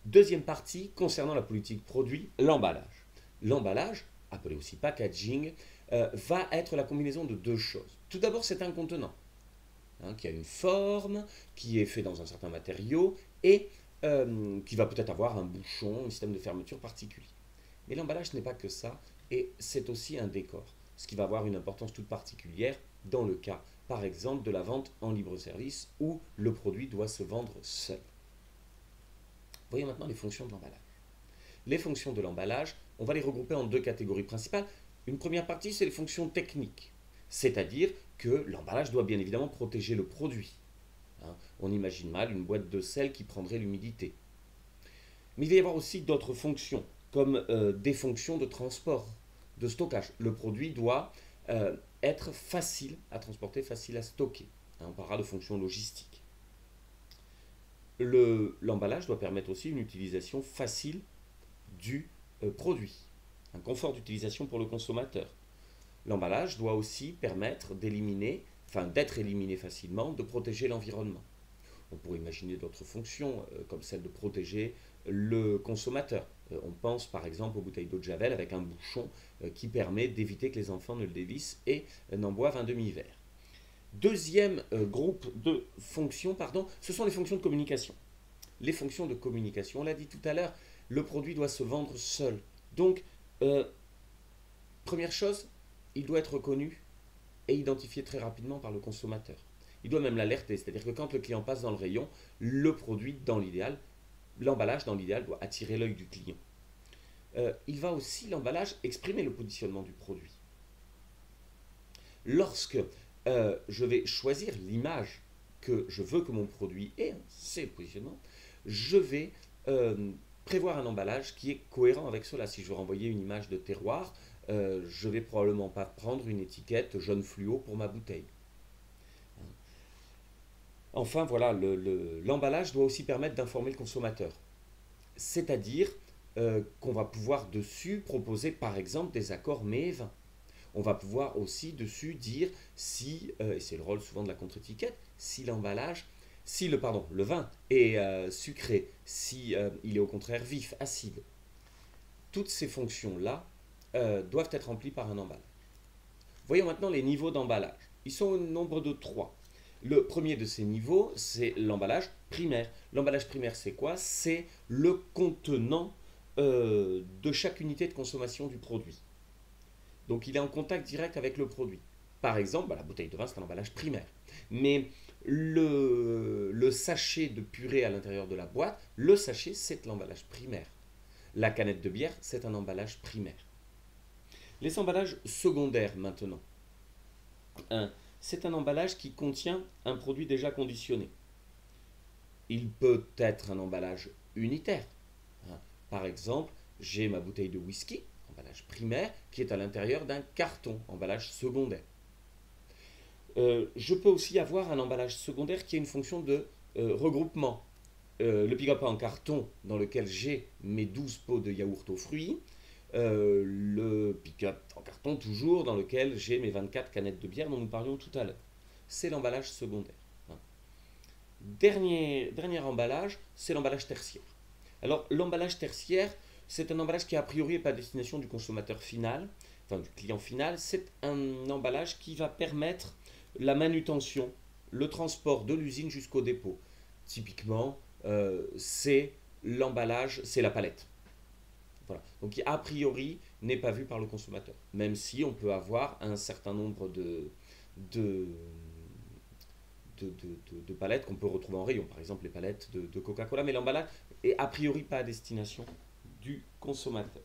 Deuxième partie concernant la politique produit, l'emballage. L'emballage, appelé aussi packaging, va être la combinaison de deux choses. Tout d'abord, c'est un contenant qui a une forme, qui est fait dans un certain matériau et qui va peut-être avoir un bouchon, un système de fermeture particulier. Mais l'emballage n'est pas que ça, et c'est aussi un décor, ce qui va avoir une importance toute particulière dans le cas, par exemple, de la vente en libre service où le produit doit se vendre seul. Voyons maintenant les fonctions de l'emballage. Les fonctions de l'emballage, on va les regrouper en deux catégories principales. Une première partie, c'est les fonctions techniques, c'est-à-dire que l'emballage doit bien évidemment protéger le produit. On imagine mal une boîte de sel qui prendrait l'humidité. Mais il va y avoir aussi d'autres fonctions, comme des fonctions de transport, de stockage. Le produit doit être facile à transporter, facile à stocker. On parlera de fonctions logistiques. L'emballage doit permettre aussi une utilisation facile du produit, un confort d'utilisation pour le consommateur. L'emballage doit aussi permettre d'éliminer, enfin d'être éliminé facilement, de protéger l'environnement. On pourrait imaginer d'autres fonctions, comme celle de protéger le consommateur. On pense par exemple aux bouteilles d'eau de Javel avec un bouchon qui permet d'éviter que les enfants ne le dévissent et n'en boivent un demi-verre. Deuxième groupe de fonctions, ce sont les fonctions de communication. Les fonctions de communication, on l'a dit tout à l'heure, le produit doit se vendre seul. Donc, première chose, il doit être reconnu et identifié très rapidement par le consommateur. Il doit même l'alerter, c'est-à-dire que quand le client passe dans le rayon, le produit, dans l'idéal, l'emballage, dans l'idéal, doit attirer l'œil du client. Il va aussi, l'emballage, exprimer le positionnement du produit. Lorsque je vais choisir l'image que je veux que mon produit ait, c'est le positionnement, je vais prévoir un emballage qui est cohérent avec cela. Si je veux renvoyer une image de terroir, je ne vais probablement pas prendre une étiquette jaune fluo pour ma bouteille. Enfin, voilà, l'emballage doit aussi permettre d'informer le consommateur. C'est-à-dire qu'on va pouvoir dessus proposer par exemple des accords mets et vins. On va pouvoir aussi dessus dire si, et c'est le rôle souvent de la contre-étiquette, si l'emballage, si le vin est sucré, si il est au contraire vif, acide. Toutes ces fonctions-là doivent être remplies par un emballage. Voyons maintenant les niveaux d'emballage. Ils sont au nombre de 3. Le premier de ces niveaux, c'est l'emballage primaire. L'emballage primaire, c'est quoi? C'est le contenant de chaque unité de consommation du produit. Donc il est en contact direct avec le produit. Par exemple, la bouteille de vin, c'est un emballage primaire. Mais le sachet de purée à l'intérieur de la boîte, le sachet, c'est l'emballage primaire. La canette de bière, c'est un emballage primaire. Les emballages secondaires maintenant. C'est un emballage qui contient un produit déjà conditionné. Il peut être un emballage unitaire. Par exemple, j'ai ma bouteille de whisky, emballage primaire, qui est à l'intérieur d'un carton, emballage secondaire. Je peux aussi avoir un emballage secondaire qui a une fonction de regroupement. Le pick-up en carton dans lequel j'ai mes 12 pots de yaourt aux fruits. Le pick-up en carton toujours dans lequel j'ai mes 24 canettes de bière dont nous parlions tout à l'heure. C'est l'emballage secondaire. Dernier emballage, c'est l'emballage tertiaire. Alors l'emballage tertiaire, c'est un emballage qui a priori n'est pas à destination du consommateur final, enfin du client final. C'est un emballage qui va permettre la manutention, le transport de l'usine jusqu'au dépôt. Typiquement, c'est l'emballage, c'est la palette. Voilà. Donc qui a priori n'est pas vu par le consommateur, même si on peut avoir un certain nombre de, de palettes qu'on peut retrouver en rayon, par exemple les palettes de Coca-Cola, mais l'emballage est a priori pas à destination du consommateur.